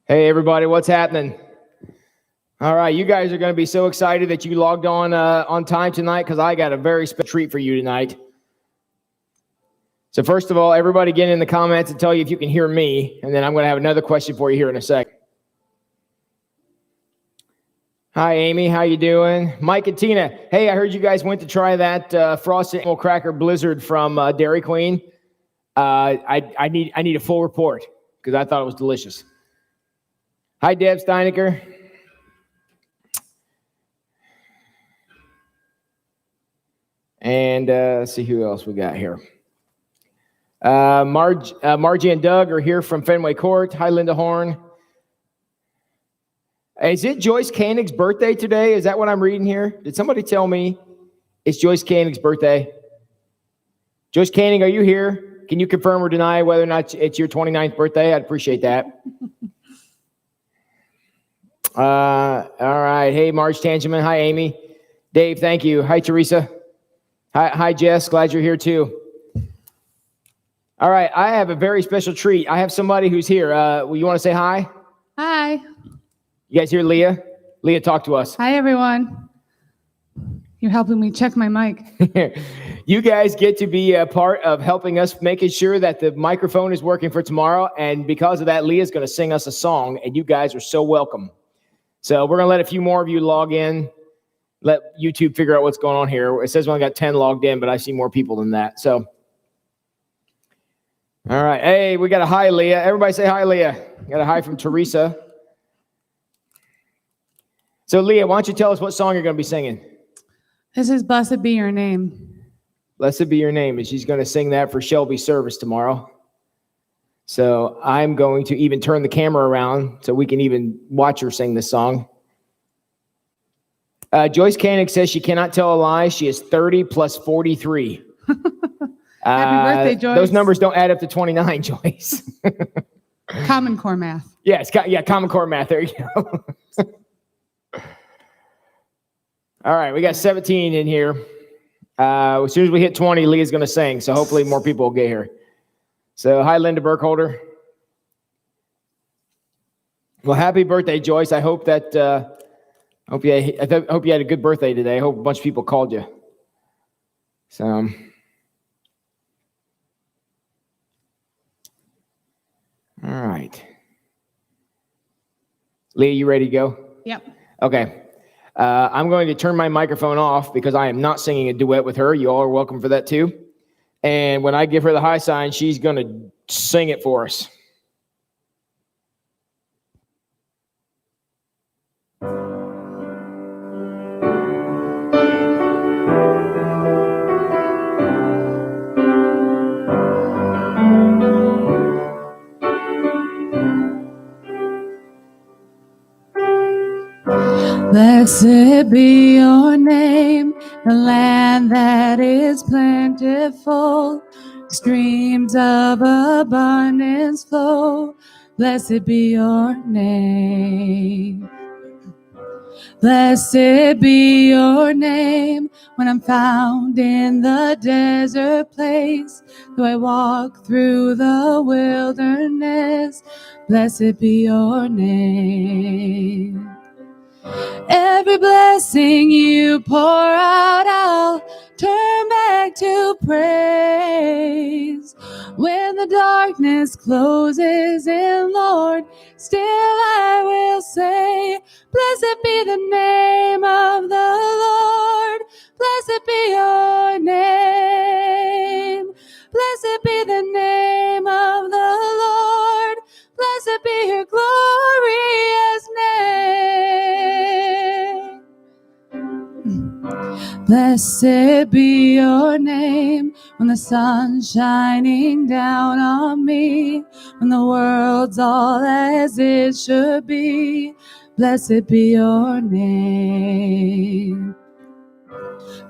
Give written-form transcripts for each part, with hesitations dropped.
Hey, everybody, what's happening? All right, you guys are going to be so excited that you logged on time tonight because I got a very special treat for you tonight. So first of all, everybody get in the comments and tell you if you can hear me, and then I'm going to have another question for you here in a second. Hi, Amy. How you doing? Mike and Tina. Hey, I heard you guys went to try that Frosted Animal Cracker Blizzard from Dairy Queen. I need a full report because I thought it was delicious. Hi, Deb Steinecker. And let's see who else we got here. Margie and Doug are here from Fenway Court. Hi, Linda Horn. Is it Joyce Koenig's birthday today? Is that what I'm reading here? Did somebody tell me it's Joyce Koenig's birthday? Joyce Koenig, are you here? Can you confirm or deny whether or not it's your 29th birthday? I'd appreciate that. All right. Hey, Marge Tangeman. Hi, Amy. Dave, thank you. Hi, Teresa. Hi, Jess. Glad you're here, too. All right. I have a very special treat. I have somebody who's here. You want to say hi? Hi. You guys hear Leah? Leah, talk to us. Hi, everyone. You're helping me check my mic. You guys get to be a part of helping us, making sure that the microphone is working for tomorrow. And because of that, Leah's going to sing us a song, and you guys are so welcome. So we're going to let a few more of you log in. Let YouTube figure out what's going on here. It says we only got 10 logged in, but I see more people than that. So, all right. Hey, we got a hi, Leah. Everybody say hi, Leah. Got a hi from Teresa. So, Leah, why don't you tell us what song you're going to be singing? This is Blessed Be Your Name. Blessed Be Your Name. And she's going to sing that for Shelby's service tomorrow. So I'm going to even turn the camera around so we can even watch her sing this song. Joyce Koenig says she cannot tell a lie. She is 30 plus 43. Happy birthday, Joyce. Those numbers don't add up to 29, Joyce. Common Core math. Yes, Common Core math. There you go. All right, we got 17 in here. As soon as we hit 20, Leah's going to sing, so hopefully more people will get here. So, hi, Linda Burkholder. Well, happy birthday, Joyce. I hope that hope you had a good birthday today. I hope a bunch of people called you. So, all right. Leah, you ready to go? Yep. Okay. I'm going to turn my microphone off because I am not singing a duet with her. You all are welcome for that too. And when I give her the high sign, she's going to sing it for us. Blessed be your name, the land that is plentiful, streams of abundance flow. Blessed be your name. Blessed be your name when I'm found in the desert place. Though I walk through the wilderness, blessed be your name. Every blessing you pour out, I'll turn back to praise. When the darkness closes in, Lord, still I will say, blessed be the name of the Lord. Blessed be your name. Blessed be the name of the Lord. Blessed be your glorious name. Blessed be your name when the sun's shining down on me, when the world's all as it should be. Blessed be your name.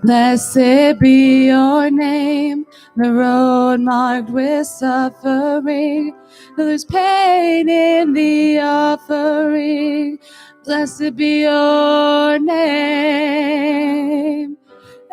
Blessed be your name, the road marked with suffering, though there's pain in the offering. Blessed be your name.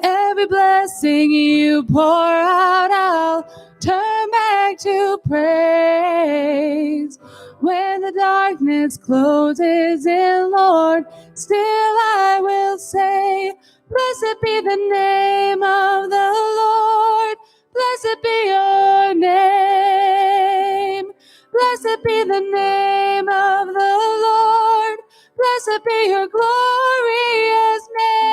Every blessing you pour out, I'll turn back back to praise. When the darkness closes in, Lord, still I will say, blessed be the name of the Lord. Blessed be your name. Blessed be the name of the Lord. Blessed be your glorious name.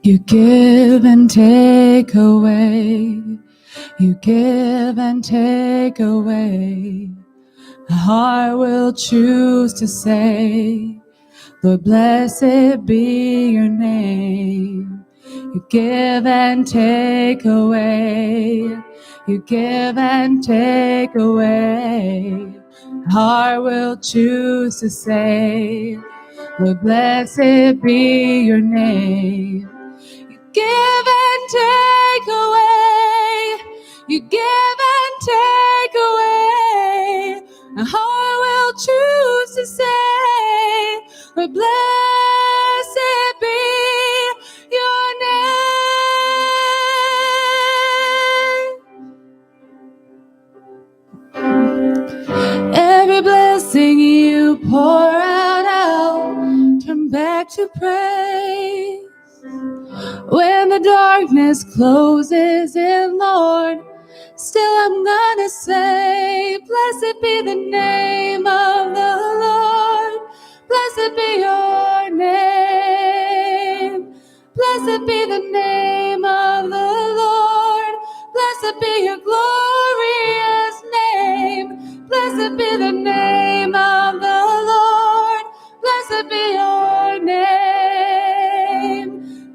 You give and take away. You give and take away. My heart will choose to say, Lord, blessed be your name. You give and take away. You give and take away. My heart will choose to say, Lord, blessed be your name. You give and take away. You give and take away. My heart will choose to say, Lord, blessed be your name. Every blessing you pour out, turn back to praise. When the darkness closes in, Lord, still I'm gonna say, blessed be the name of the Lord. Blessed be your name. Blessed be the name of the Lord. Blessed be your glorious name. Blessed be the name of the Lord. Blessed be your name.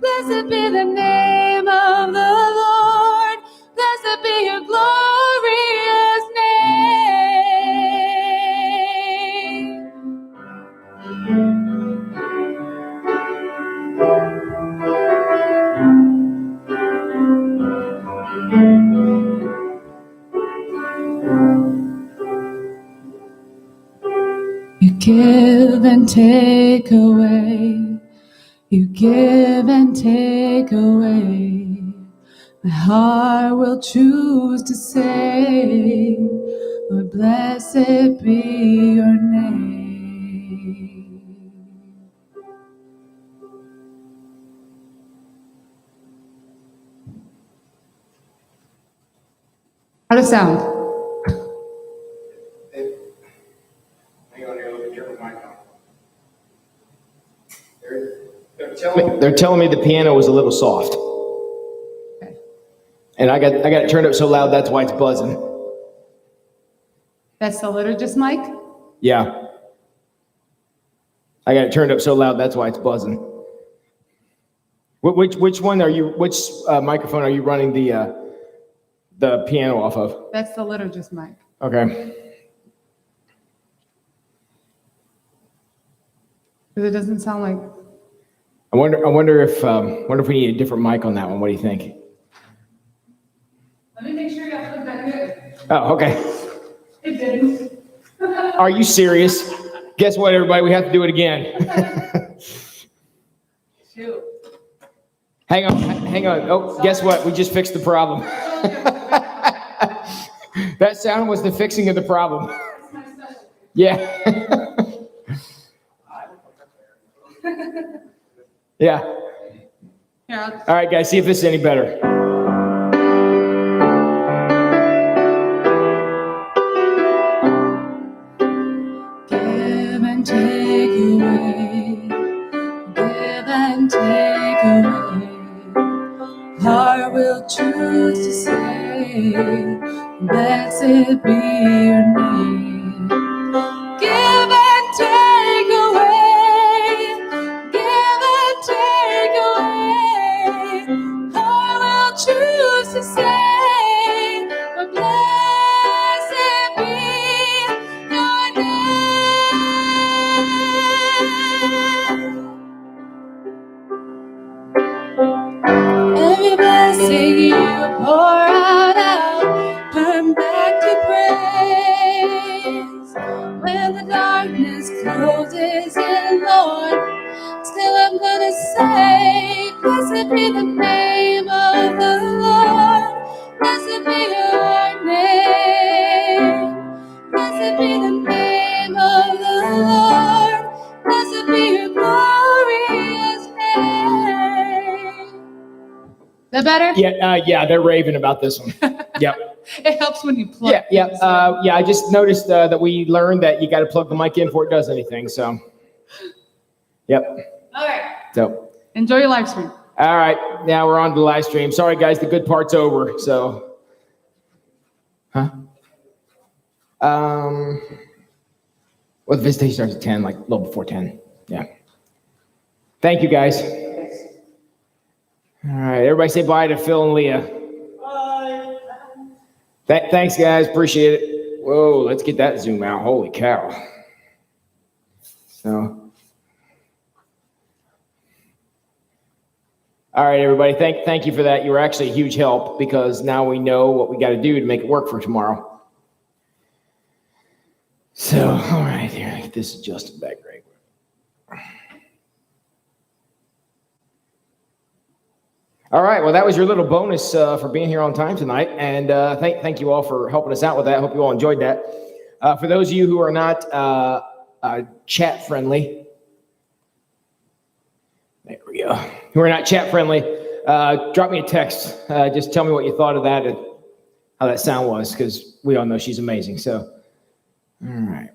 Blessed be the name of the Lord. Blessed be your glorious name. You give and take away. You give and take away. My heart will choose to say, Lord, blessed be your name. How does it sound? Hang on here, let me turn the mic on. They're telling me the piano was a little soft. Okay. And I got it turned up so loud, that's why it's buzzing. That's the liturgist mic? Yeah. I got it turned up so loud, that's why it's buzzing. Which one are you, which microphone are you running the piano off of? That's the liturgist mic. Okay. Because it doesn't sound like... I wonder if we need a different mic on that one. What do you think? Let me make sure you got put that good. Oh, okay. It didn't. Are you serious? Guess what, everybody? We have to do it again. Shoot. Hang on. Oh, guess what? We just fixed the problem. That sound was the fixing of the problem. Yeah. Yeah. Here, All right, guys, see if this is any better. give and take away. Give and take away. Heart will choose to say, blessed be your name. Give and take away. Give and take away. Heart will choose to say, but blessed be your name. Every blessing you pour out, turn back to praise. When the darkness closes in, Lord, still I'm gonna say, blessed be the name of the Lord. Blessed be your name. Blessed be the name of the Lord. Blessed be your glorious name. That better? Yeah, they're raving about this one. Yep. It helps when you plug. Yeah. I just noticed that we learned that you got to plug the mic in before it does anything. So, yep. All right. So, Enjoy your live stream. all right, now we're on to the live stream. Sorry, guys, the good part's over. So, well, the visitation starts at 10, like a little before 10. Yeah. Thank you, guys. All right, everybody say bye to Phil and Leah. Bye. Thanks, guys. Appreciate it. Whoa, let's get that zoom out. Holy cow. So. All right, everybody. Thank you for that. You were actually a huge help because now we know what we got to do to make it work for tomorrow. So, all right, here, get this adjusted back right. All right, well, that was your little bonus for being here on time tonight, and thank you all for helping us out with that. Hope you all enjoyed that. For those of you who are not chat friendly, there we go. Who are not chat friendly, drop me a text. Just tell me what you thought of that and how that sound was, because we all know she's amazing. So, all right.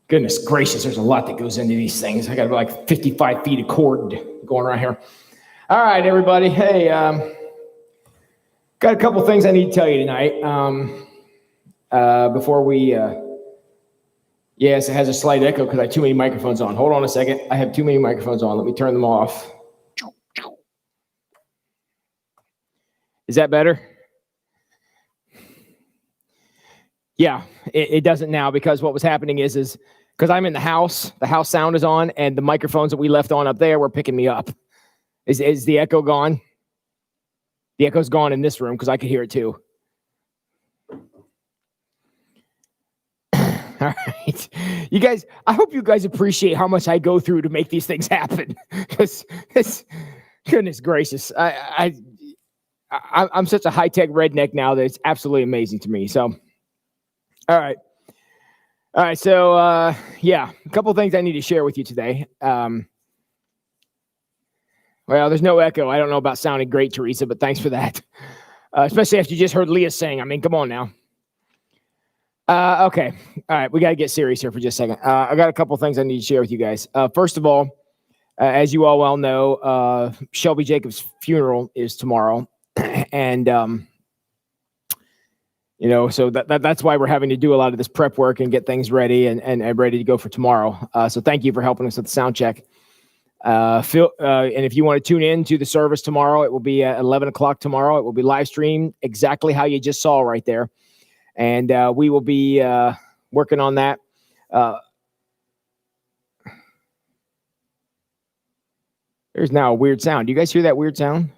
Goodness gracious, there's a lot that goes into these things. I got like 55 feet of cord going around here. All right, everybody. Hey, got a couple things I need to tell you tonight. Before we, yes, it has a slight echo because I have too many microphones on. Hold on a second. I have too many microphones on. Let me turn them off. Is that better? Yeah, it doesn't now, because what was happening is because I'm in the house sound is on, and the microphones that we left on up there were picking me up. Is the echo gone? The echo's gone in this room because I could hear it too. All right. You guys, I hope you guys appreciate how much I go through to make these things happen. Because goodness gracious, I'm such a high-tech redneck now that it's absolutely amazing to me. So, all right. So, yeah, a couple of things I need to share with you today. Well, there's no echo. I don't know about sounding great, Teresa, but thanks for that. Especially after you just heard Leah sing. I mean, come on now. Okay. All right. We got to get serious here for just a second. I got a couple of things I need to share with you guys. First of all, as you all well know, Shelby Jacobs' funeral is tomorrow. And, so that's why we're having to do a lot of this prep work and get things ready and ready to go for tomorrow. So thank you for helping us with the sound check. Phil, and if you want to tune in to the service tomorrow, it will be at 11 o'clock tomorrow. It will be live streamed exactly how you just saw right there. And we will be working on that. There's now a weird sound. Do you guys hear that weird sound?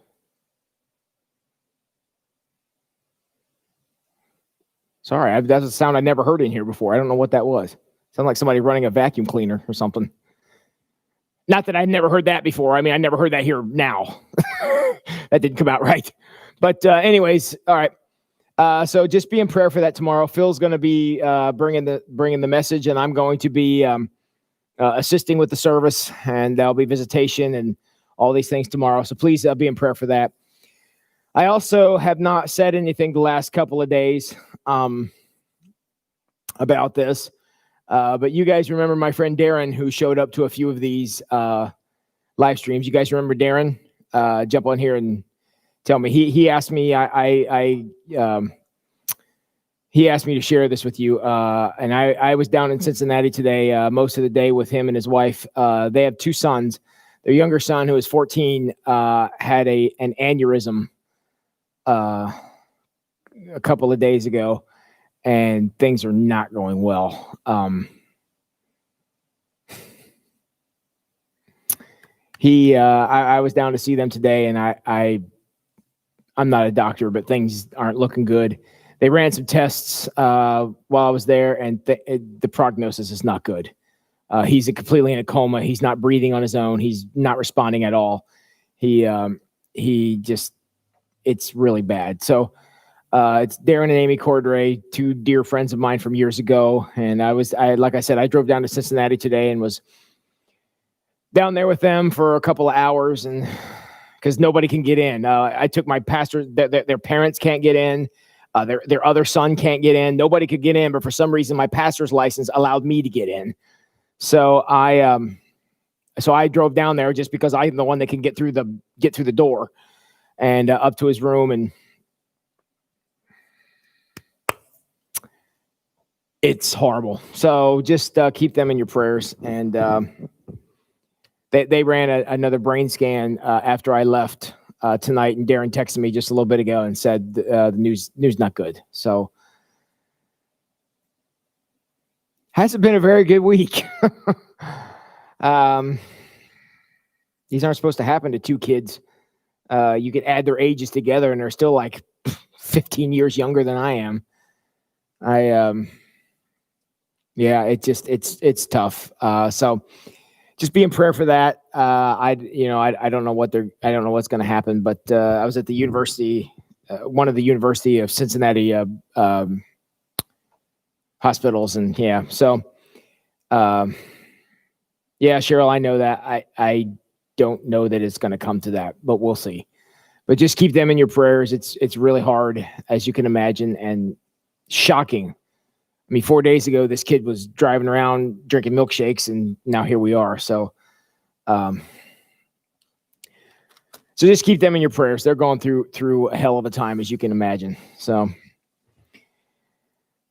Sorry, that's a sound I never heard in here before. I don't know what that was. Sounded like somebody running a vacuum cleaner or something. Not that I'd never heard that before. I mean, I never heard that here now. That didn't come out right. But anyways, all right. So just be in prayer for that tomorrow. Phil's going to be bringing the message, and I'm going to be assisting with the service, and there'll be visitation and all these things tomorrow. So please be in prayer for that. I also have not said anything the last couple of days about this, but you guys remember my friend Darren, who showed up to a few of these live streams. You guys remember Darren? Jump on here and tell me. He asked me. He asked me to share this with you, and I was down in Cincinnati today, most of the day with him and his wife. They have two sons. Their younger son, who is 14, had an aneurysm a couple of days ago, and things are not going well. I was down to see them today, and I I'm not a doctor, but things aren't looking good. They ran some tests while I was there, and the prognosis is not good. He's completely in a coma. He's not breathing on his own. He's not responding at all. He just, it's really bad. So it's Darren and Amy Cordray, two dear friends of mine from years ago. And like I said, I drove down to Cincinnati today and was down there with them for a couple of hours, and because nobody can get in. I took my pastor, their parents can't get in. Their other son can't get in. Nobody could get in, but for some reason, my pastor's license allowed me to get in. So I drove down there just because I'm the one that can get through the door and up to his room, and it's horrible. So just keep them in your prayers. And they ran another brain scan after I left tonight, and Darren texted me just a little bit ago and said the news not good. So hasn't been a very good week. These aren't supposed to happen to two kids. You could add their ages together, and they're still like 15 years younger than I am. Yeah, it's tough. So just be in prayer for that. I don't know what's going to happen, but I was at the university, one of the University of Cincinnati hospitals, and yeah, so yeah, Cheryl, I know that. I don't know that it's going to come to that, but we'll see. But just keep them in your prayers. It's really hard, as you can imagine, and shocking. I mean, 4 days ago, this kid was driving around drinking milkshakes, and now here we are. So, so just keep them in your prayers. They're going through a hell of a time, as you can imagine. So,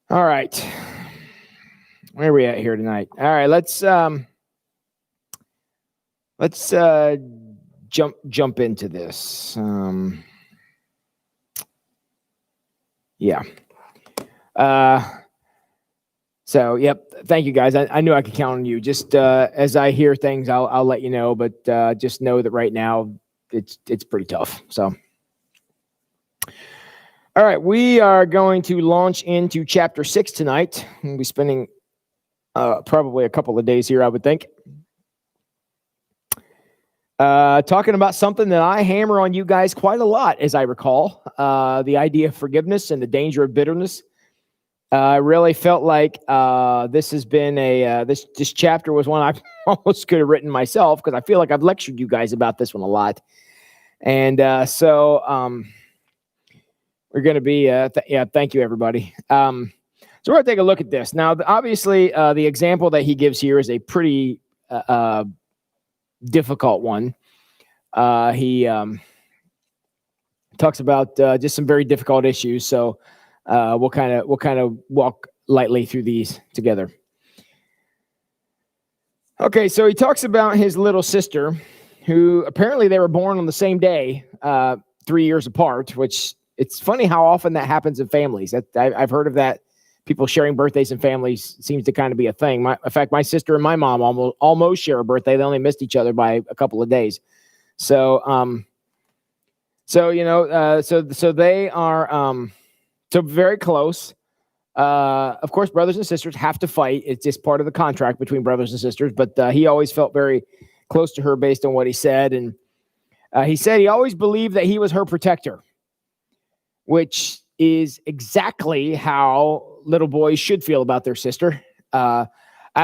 all right, where are we at here tonight? All right, let's jump into this. Yeah. So, yep. Thank you, guys. I knew I could count on you. Just as I hear things, I'll let you know. But just know that right now it's pretty tough. So, all right, we are going to launch into chapter 6 tonight. We'll be spending probably a couple of days here, I would think. Talking about something that I hammer on you guys quite a lot, as I recall, the idea of forgiveness and the danger of bitterness. I really felt like this has been this chapter was one I almost could have written myself, because I feel like I've lectured you guys about this one a lot. And so we're going to be, thank you, everybody. So we're going to take a look at this. Now, obviously, the example that he gives here is a pretty difficult one. He talks about just some very difficult issues. So we'll kind of walk lightly through these together. Okay, so he talks about his little sister, who apparently they were born on the same day, 3 years apart, which it's funny how often that happens in families. I've heard of that. People sharing birthdays in families seems to kind of be a thing. In fact, my sister and my mom almost share a birthday. They only missed each other by a couple of days. So, so they are, so very close. Of course, brothers and sisters have to fight. It's just part of the contract between brothers and sisters. But he always felt very close to her based on what he said. And he said he always believed that he was her protector, which is exactly how little boys should feel about their sister. I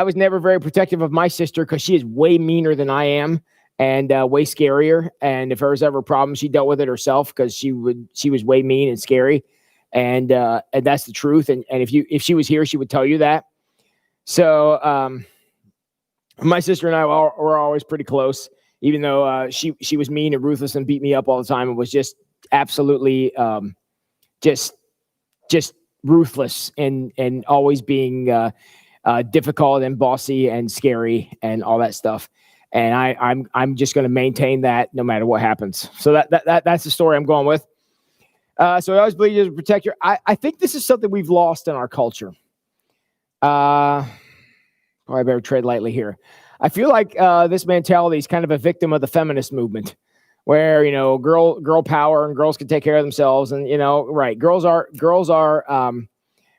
was never very protective of my sister because she is way meaner than I am, and way scarier. And if there was ever a problem, she dealt with it herself because she was way mean and scary. And that's the truth. And if she was here, she would tell you that. So my sister and I were always pretty close, even though she was mean and ruthless and beat me up all the time and was just absolutely just ruthless and always being difficult and bossy and scary and all that stuff. And I'm just going to maintain that no matter what happens. So that's the story I'm going with. So I always believe you're a protector. I think this is something we've lost in our culture. I better tread lightly here. I feel like this mentality is kind of a victim of the feminist movement, where, girl power and girls can take care of themselves. And, right. Girls are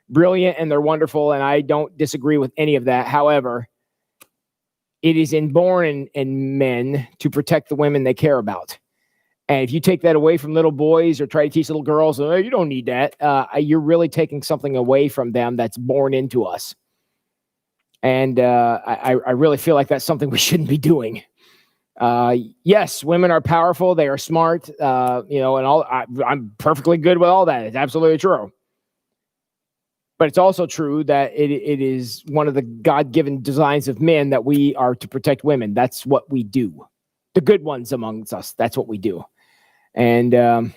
brilliant and they're wonderful. And I don't disagree with any of that. However, it is inborn in men to protect the women they care about. And if you take that away from little boys or try to teach little girls, oh, you don't need that. You're really taking something away from them that's born into us. And I really feel like that's something we shouldn't be doing. Yes, women are powerful. They are smart, and all. I'm perfectly good with all that. It's absolutely true. But it's also true that it is one of the God-given designs of men that we are to protect women. That's what we do. The good ones amongst us, that's what we do. And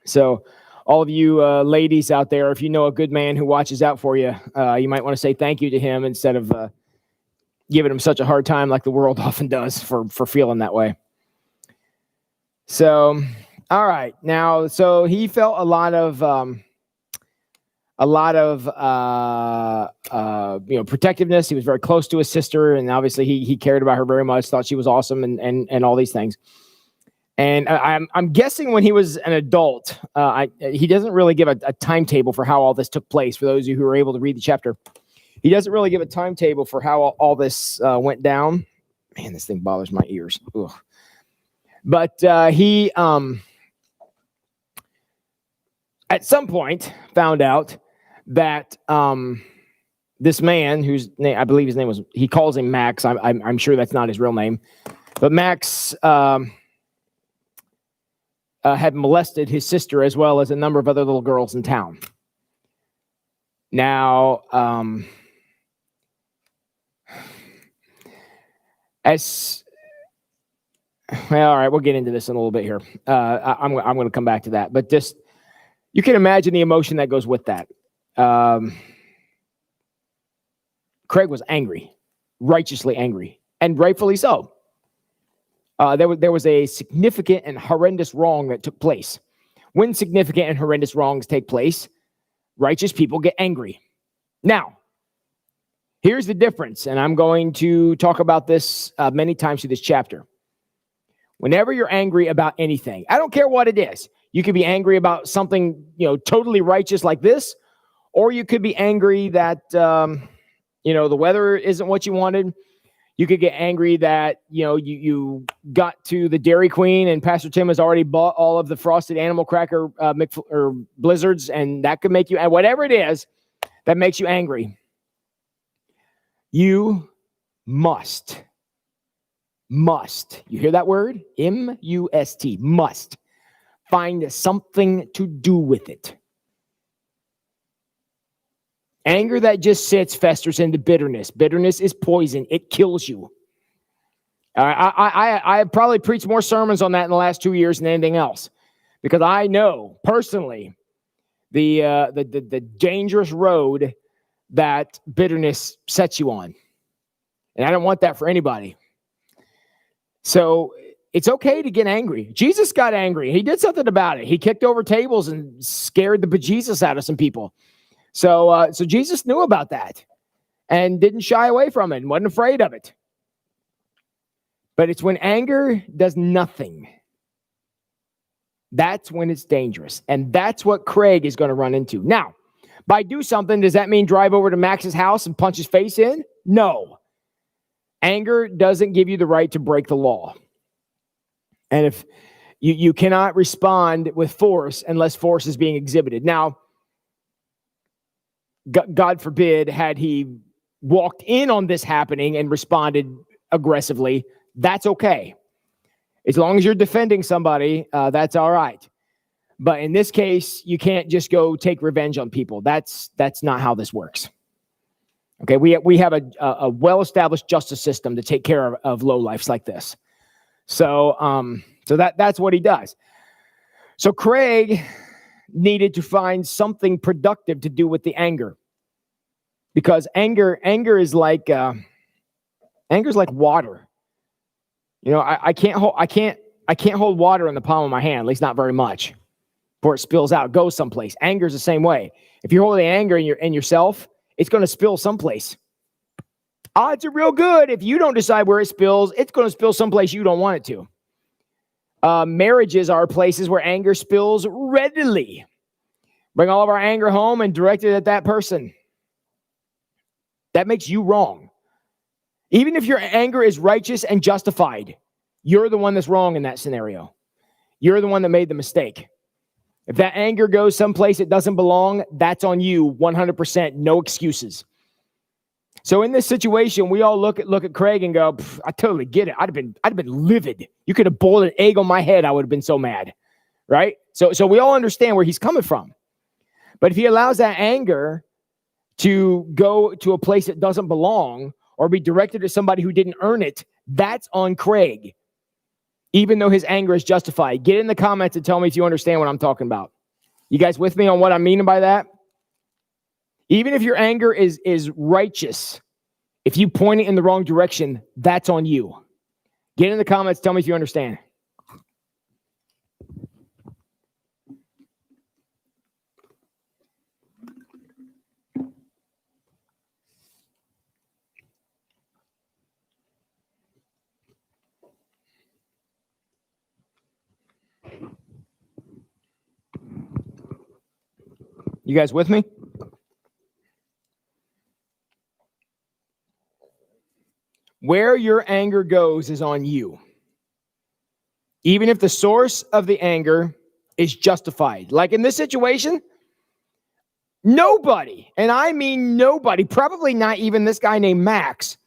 so all of you ladies out there, if you know a good man who watches out for you, you might want to say thank you to him instead of giving him such a hard time like the world often does for feeling that way. So, all right. Now, so he felt a lot of protectiveness. He was very close to his sister, and obviously he cared about her very much, thought she was awesome, and all these things. And I'm guessing when he was an adult, he doesn't really give a timetable for how all this took place. For those of you who are able to read the chapter, he doesn't really give a timetable for how all this went down. Man, this thing bothers my ears. Ugh. But he, at some point, found out that this man, whose name I believe his name was, he calls him Max. I'm sure that's not his real name, but Max had molested his sister as well as a number of other little girls in town. Now, all right, we'll get into this in a little bit here. I'm going to come back to that, but just you can imagine the emotion that goes with that. Craig was angry, righteously angry, and rightfully so. There was a significant and horrendous wrong that took place. When significant and horrendous wrongs take place, righteous people get angry. Now, here's the difference, and I'm going to talk about this many times through this chapter. Whenever you're angry about anything, I don't care what it is. You could be angry about something, totally righteous like this, or you could be angry that, the weather isn't what you wanted. You could get angry that, you got to the Dairy Queen and Pastor Tim has already bought all of the frosted animal cracker or blizzards, and that could make you, and whatever it is that makes you angry. You must, you hear that word? M-U-S-T, must find something to do with it. Anger that just sits festers into bitterness. Bitterness is poison. It kills you. I have probably preached more sermons on that in the last 2 years than anything else, because I know personally the dangerous road that bitterness sets you on, and I don't want that for anybody. So it's okay to get angry. Jesus got angry. He did something about it. He kicked over tables and scared the bejesus out of some people. So Jesus knew about that and didn't shy away from it and wasn't afraid of it. But it's when anger does nothing. That's when it's dangerous. And that's what Craig is going to run into. Now, by do something, does that mean drive over to Max's house and punch his face in? No. Anger doesn't give you the right to break the law. And if you cannot respond with force unless force is being exhibited. Now, God forbid, had he walked in on this happening and responded aggressively, that's okay. As long as you're defending somebody, that's all right. But in this case, you can't just go take revenge on people. That's not how this works. Okay, we have a well-established justice system to take care of lowlifes like this. So that's what he does. So Craig needed to find something productive to do with the anger, because anger is like water. I can't hold water in the palm of my hand, at least not very much, before it spills out, goes someplace. Anger is the same way. If you're holding anger in yourself, it's going to spill someplace. Odds are real good if you don't decide where it spills, it's going to spill someplace you don't want it to. Marriages are places where anger spills readily. Bring all of our anger home and direct it at that person. That makes you wrong. Even if your anger is righteous and justified, you're the one that's wrong in that scenario. You're the one that made the mistake. If that anger goes someplace it doesn't belong, that's on you 100%, no excuses. So in this situation, we all look at Craig and go, I totally get it. I'd have been livid. You could have boiled an egg on my head. I would have been so mad, right? So we all understand where he's coming from. But if he allows that anger to go to a place that doesn't belong or be directed at somebody who didn't earn it, that's on Craig, even though his anger is justified. Get in the comments and tell me if you understand what I'm talking about. You guys with me on what I'm meaning by that? Even if your anger is righteous, if you point it in the wrong direction, that's on you. Get in the comments, tell me if you understand. You guys with me? Where your anger goes is on you. Even if the source of the anger is justified. Like in this situation, nobody, and I mean nobody, probably not even this guy named Max,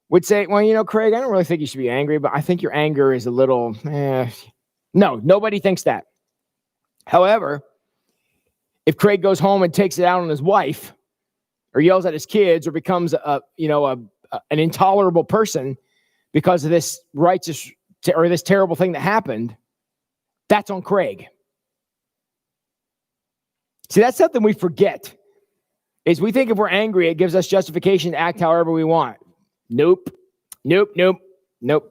would say, well, Craig, I don't really think you should be angry, but I think your anger is a little, No, nobody thinks that. However, if Craig goes home and takes it out on his wife or yells at his kids or becomes an intolerable person because of this righteous or this terrible thing that happened, that's on Craig. See, that's something we forget, is we think if we're angry, it gives us justification to act however we want. Nope. That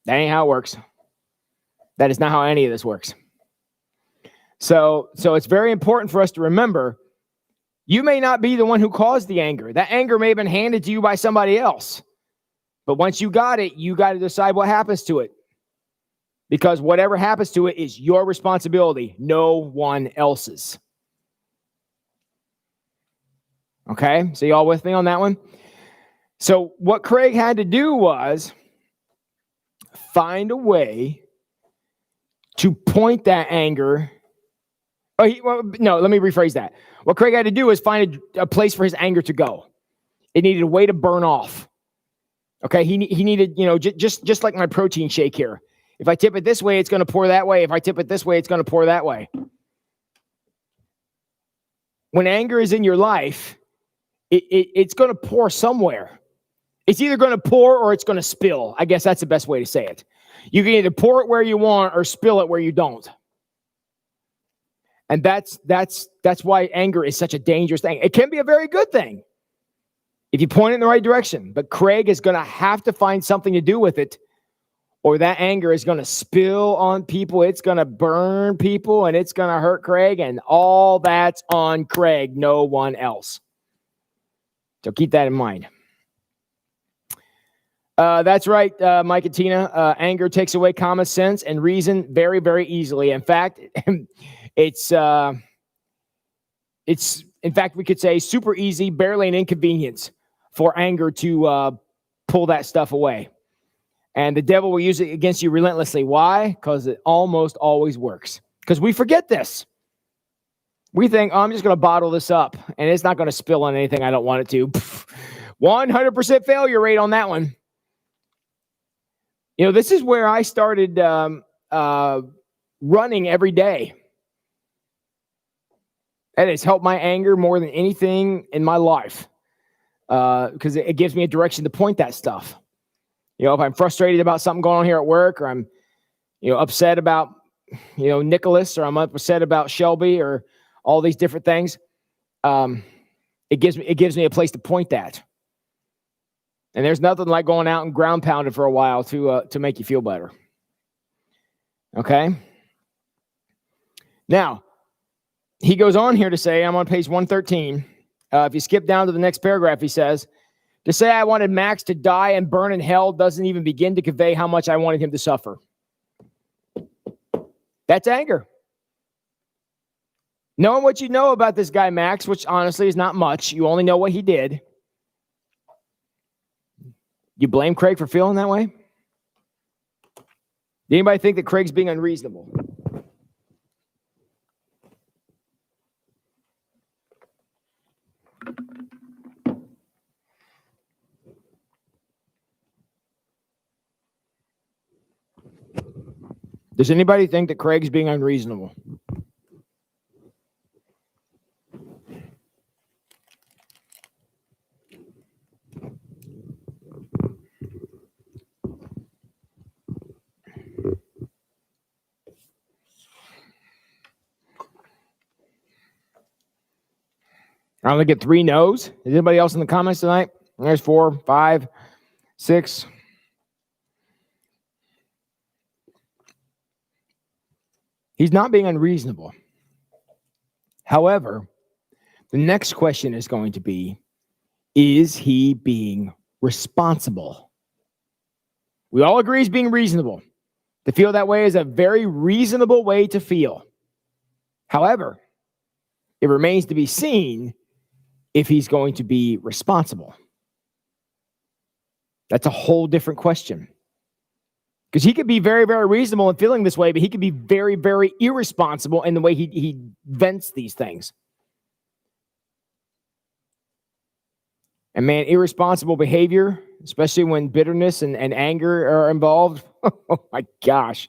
ain't how it works. That is not how any of this works. So it's very important for us to remember, you may not be the one who caused the anger. That anger may have been handed to you by somebody else. But once you got it, you got to decide what happens to it. Because whatever happens to it is your responsibility, no one else's. Okay? So y'all with me on that one? So what Craig had to do was find a way to point that anger. Let me rephrase that. What Craig had to do is find a place for his anger to go. It needed a way to burn off. Okay, he needed, just like my protein shake here. If I tip it this way, it's going to pour that way. If I tip it this way, it's going to pour that way. When anger is in your life, it's going to pour somewhere. It's either going to pour or it's going to spill. I guess that's the best way to say it. You can either pour it where you want or spill it where you don't. And that's why anger is such a dangerous thing. It can be a very good thing if you point it in the right direction. But Craig is going to have to find something to do with it, or that anger is going to spill on people. It's going to burn people, and it's going to hurt Craig, and all that's on Craig, no one else. So keep that in mind. That's right, Mike and Tina. Anger takes away common sense and reason very, very easily. In fact, it's in fact, we could say super easy, barely an inconvenience for anger to pull that stuff away. And the devil will use it against you relentlessly. Why? Because it almost always works. Because we forget this. We think, I'm just going to bottle this up, and it's not going to spill on anything I don't want it to. 100% failure rate on that one. This is where I started running every day. That has helped my anger more than anything in my life, because it gives me a direction to point that stuff. If I'm frustrated about something going on here at work, or I'm, upset about, Nicholas, or I'm upset about Shelby, or all these different things, it gives me a place to point that. And there's nothing like going out and ground pounding for a while to make you feel better. Okay. Now, he goes on here to say, I'm on page 113. If you skip down to the next paragraph, he says, to say I wanted Max to die and burn in hell doesn't even begin to convey how much I wanted him to suffer. That's anger. Knowing what you know about this guy, Max, which honestly is not much. You only know what he did. You blame Craig for feeling that way? Did anybody think that Craig's being unreasonable? Does anybody think that Craig's being unreasonable? I only get 3 no's. Is anybody else in the comments tonight? There's 4, 5, 6. He's not being unreasonable. However, the next question is going to be, is he being responsible? We all agree he's being reasonable. To feel that way is a very reasonable way to feel. However, it remains to be seen if he's going to be responsible. That's a whole different question. Because he could be very, very reasonable in feeling this way, but he could be very, very irresponsible in the way he vents these things. And man, irresponsible behavior, especially when bitterness and anger are involved, oh my gosh.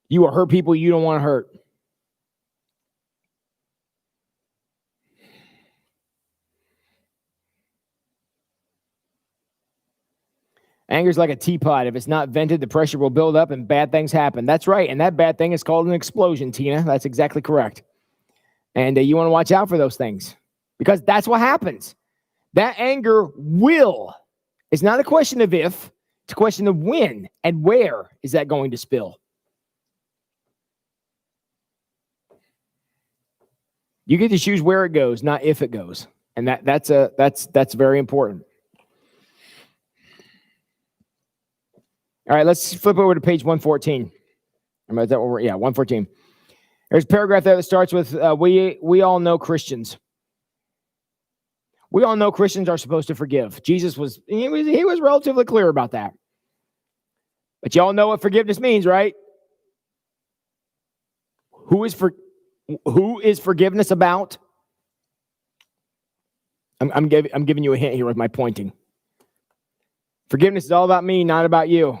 You will hurt people you don't want to hurt. Anger is like a teapot. If it's not vented, the pressure will build up and bad things happen. That's right. And that bad thing is called an explosion, Tina. That's exactly correct. And you want to watch out for those things because that's what happens. That anger will. It's not a question of if. It's a question of when and where is that going to spill. You get to choose where it goes, not if it goes. And that's very important. All right, let's flip over to page 114. Is that what we're, 114. There's a paragraph there that starts with, we all know Christians. We all know Christians are supposed to forgive. Jesus was relatively clear about that. But y'all know what forgiveness means, right? Who is forgiveness about? I'm giving you a hint here with my pointing. Forgiveness is all about me, not about you.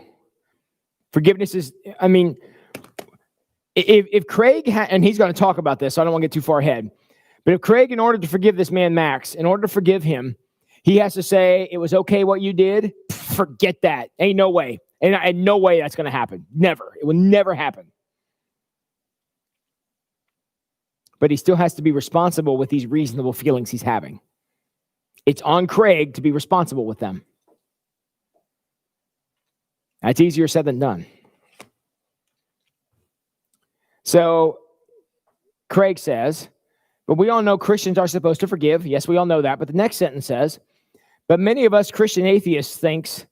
Forgiveness is, if Craig, and he's going to talk about this, so I don't want to get too far ahead. But if Craig, in order to forgive this man, Max, in order to forgive him, he has to say, it was okay what you did. Forget that. Ain't no way. And no way that's going to happen. Never. It will never happen. But he still has to be responsible with these reasonable feelings he's having. It's on Craig to be responsible with them. That's easier said than done. So Craig says, but we all know Christians are supposed to forgive. Yes, we all know that. But the next sentence says, but many of us Christian atheists think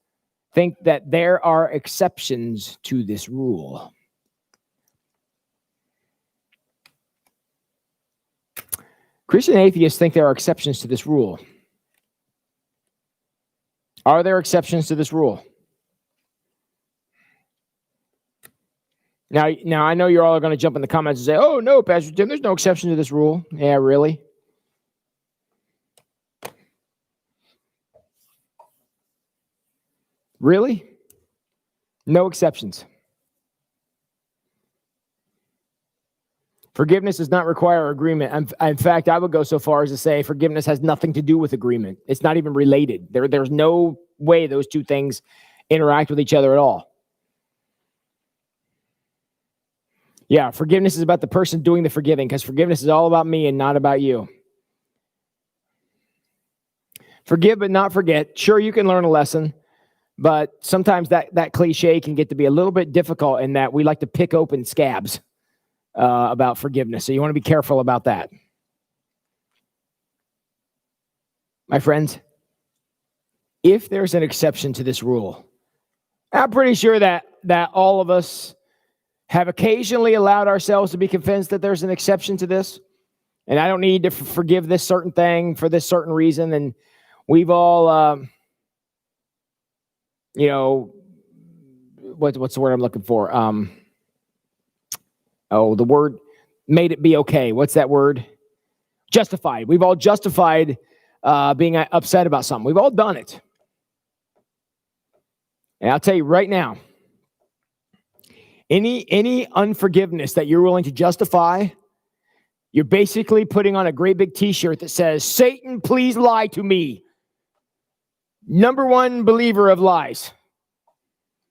that there are exceptions to this rule. Christian atheists think there are exceptions to this rule. Are there exceptions to this rule? Now I know you're all going to jump in the comments and say, oh, no, Pastor Tim, there's no exception to this rule. Yeah, really? Really? No exceptions. Forgiveness does not require agreement. In fact, I would go so far as to say forgiveness has nothing to do with agreement. It's not even related. There's no way those two things interact with each other at all. Yeah, forgiveness is about the person doing the forgiving because forgiveness is all about me and not about you. Forgive but not forget. Sure, you can learn a lesson, but sometimes that cliche can get to be a little bit difficult in that we like to pick open scabs about forgiveness. So you want to be careful about that. My friends, if there's an exception to this rule, I'm pretty sure that all of us have occasionally allowed ourselves to be convinced that there's an exception to this. And I don't need to forgive this certain thing for this certain reason. And we've all, what's the word I'm looking for? The word made it be okay. What's that word? Justified. We've all justified being upset about something. We've all done it. And I'll tell you right now, any unforgiveness that you're willing to justify, you're basically putting on a great big t-shirt that says, Satan, please lie to me. Number one believer of lies.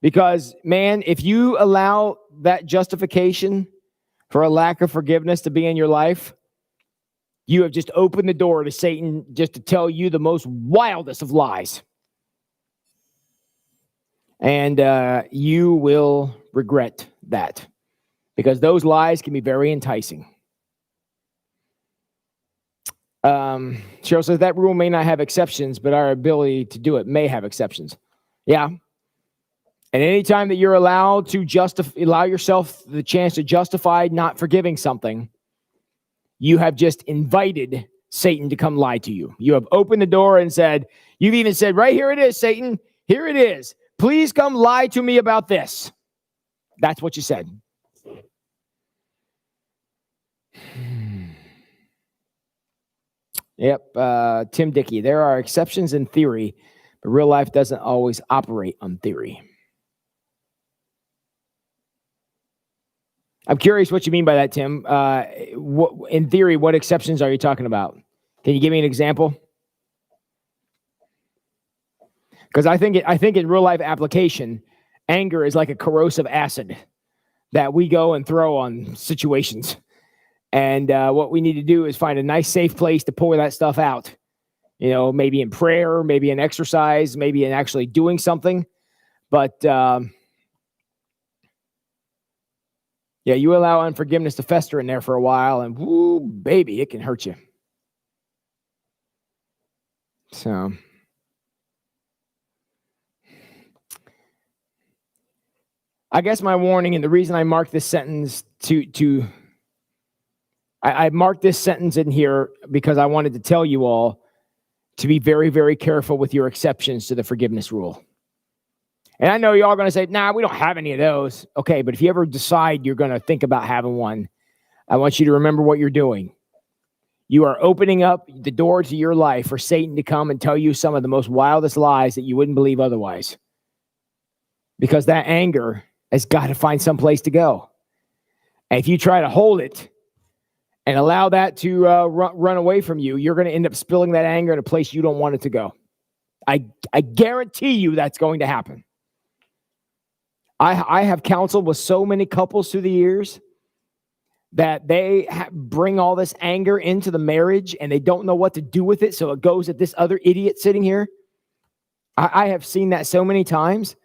Because, man, if you allow that justification for a lack of forgiveness to be in your life, you have just opened the door to Satan just to tell you the most wildest of lies. And you will regret that, because those lies can be very enticing. Cheryl says that rule may not have exceptions, but our ability to do it may have exceptions. Yeah. And anytime that you're allowed to allow yourself the chance to justify not forgiving something, you have just invited Satan to come lie to you. You have opened the door and you've even said, right here it is, Satan. Here it is. Please come lie to me about this. That's what you said. Yep. Tim Dickey, there are exceptions in theory, but real life doesn't always operate on theory. I'm curious what you mean by that, Tim. In theory, what exceptions are you talking about? Can you give me an example? Because I think in real life application, anger is like a corrosive acid that we go and throw on situations. And what we need to do is find a nice, safe place to pour that stuff out. Maybe in prayer, maybe in exercise, maybe in actually doing something. But you allow unforgiveness to fester in there for a while, and whoo, baby, it can hurt you. So, I guess my warning, and the reason I marked this sentence I marked this sentence in here because I wanted to tell you all to be very, very careful with your exceptions to the forgiveness rule. And I know you're all going to say, nah, we don't have any of those. Okay, but if you ever decide you're going to think about having one, I want you to remember what you're doing. You are opening up the door to your life for Satan to come and tell you some of the most wildest lies that you wouldn't believe otherwise. Because that anger has got to find some place to go. And if you try to hold it and allow that to run away from you, you're going to end up spilling that anger in a place you don't want it to go. I guarantee you that's going to happen. I have counseled with so many couples through the years that they bring all this anger into the marriage and they don't know what to do with it, so it goes at this other idiot sitting here. I have seen that so many times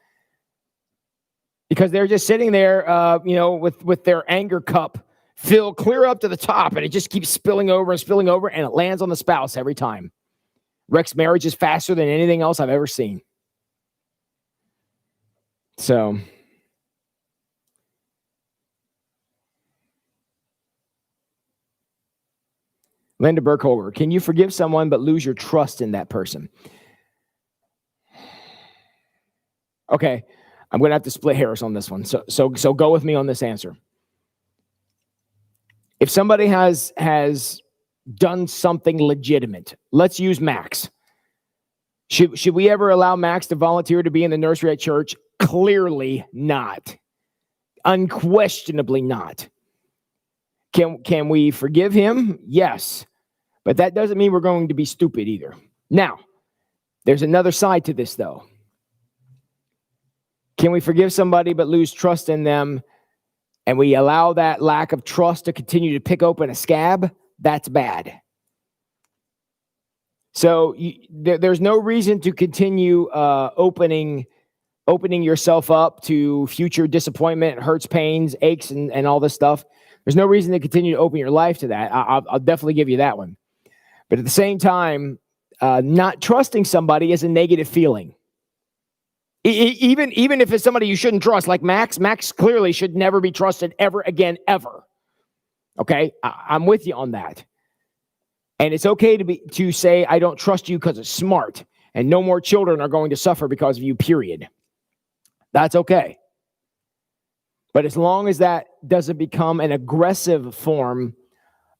because they're just sitting there, with their anger cup filled clear up to the top, and it just keeps spilling over, and it lands on the spouse every time. Wrecks marriages faster than anything else I've ever seen. So, Linda Burkholder, can you forgive someone but lose your trust in that person? Okay, I'm going to have to split hairs on this one. So go with me on this answer. If somebody has done something legitimate, let's use Max. Should we ever allow Max to volunteer to be in the nursery at church? Clearly not. Unquestionably not. Can we forgive him? Yes. But that doesn't mean we're going to be stupid either. Now, there's another side to this, though. Can we forgive somebody but lose trust in them, and we allow that lack of trust to continue to pick open a scab? That's bad. So there's no reason to continue opening yourself up to future disappointment, hurts, pains, aches, and all this stuff. There's no reason to continue to open your life to that. I'll definitely give you that one. But at the same time, not trusting somebody is a negative feeling. Even if it's somebody you shouldn't trust, like Max clearly should never be trusted ever again, ever. Okay, I'm with you on that. And it's okay to say, I don't trust you because it's smart, and no more children are going to suffer because of you, period. That's okay. But as long as that doesn't become an aggressive form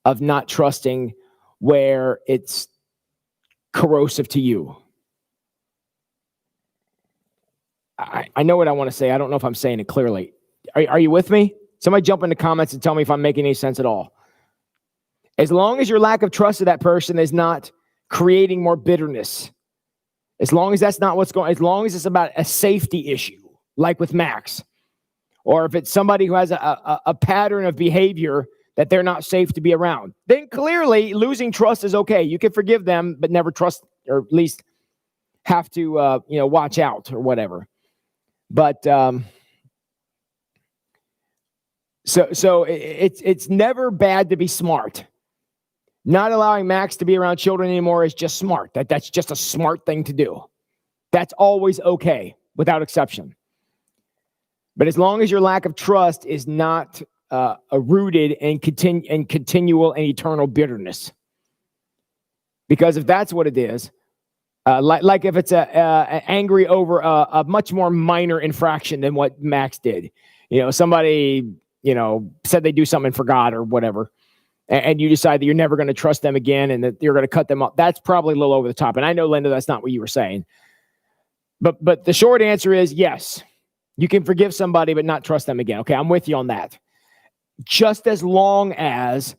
of not trusting where it's corrosive to you. I know what I want to say. I don't know if I'm saying it clearly. Are you with me? Somebody jump in the comments and tell me if I'm making any sense at all. As long as your lack of trust of that person is not creating more bitterness, as long as that's not what's going, as long as it's about a safety issue, like with Max, or if it's somebody who has a pattern of behavior that they're not safe to be around, then clearly losing trust is okay. You can forgive them, but never trust, or at least have to, watch out or whatever. But so it's never bad to be smart. Not allowing Max to be around children anymore is just smart. That's just a smart thing to do. That's always okay, without exception. But as long as your lack of trust is not rooted in continual and eternal bitterness, because if that's what it is, like if it's angry over a much more minor infraction than what Max did, somebody said they do something and forgot or whatever, and you decide that you're never going to trust them again and that you're going to cut them off. That's probably a little over the top. And I know, Linda, that's not what you were saying. But the short answer is yes, you can forgive somebody but not trust them again. Okay, I'm with you on that. Just as long as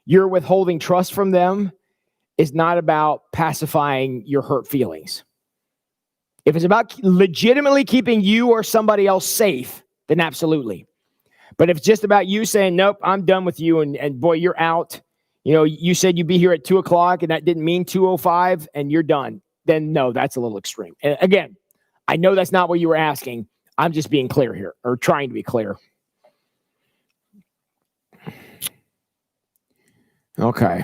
you're withholding trust from them is not about pacifying your hurt feelings. If it's about legitimately keeping you or somebody else safe, then absolutely. But if it's just about you saying, nope, I'm done with you, and boy, you're out. You said you'd be here at 2:00 and that didn't mean 2:05 and you're done. Then no, that's a little extreme. And again, I know that's not what you were asking. I'm just being clear here, or trying to be clear. Okay.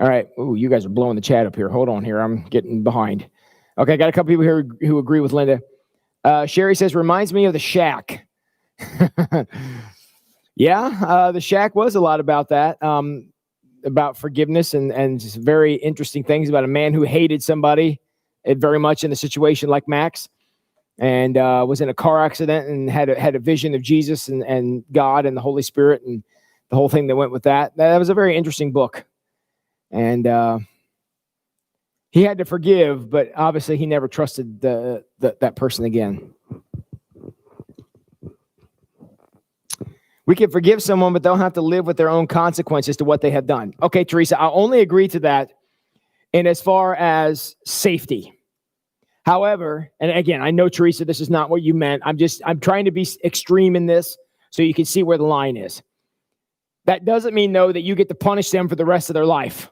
All right. Ooh, you guys are blowing the chat up here. Hold on here. I'm getting behind. Okay, I got a couple people here who agree with Linda. Sherry says, reminds me of The Shack. Yeah, The Shack was a lot about that, about forgiveness and just very interesting things about a man who hated somebody very much in a situation like Max, and was in a car accident and had a vision of Jesus and God and the Holy Spirit and the whole thing that went with that. That was a very interesting book. And he had to forgive, but obviously he never trusted that person again. We can forgive someone, but they'll have to live with their own consequences to what they have done. Okay, Teresa, I'll only agree to that in as far as safety. However, and again, I know, Teresa, this is not what you meant. I'm trying to be extreme in this so you can see where the line is. That doesn't mean, though, that you get to punish them for the rest of their life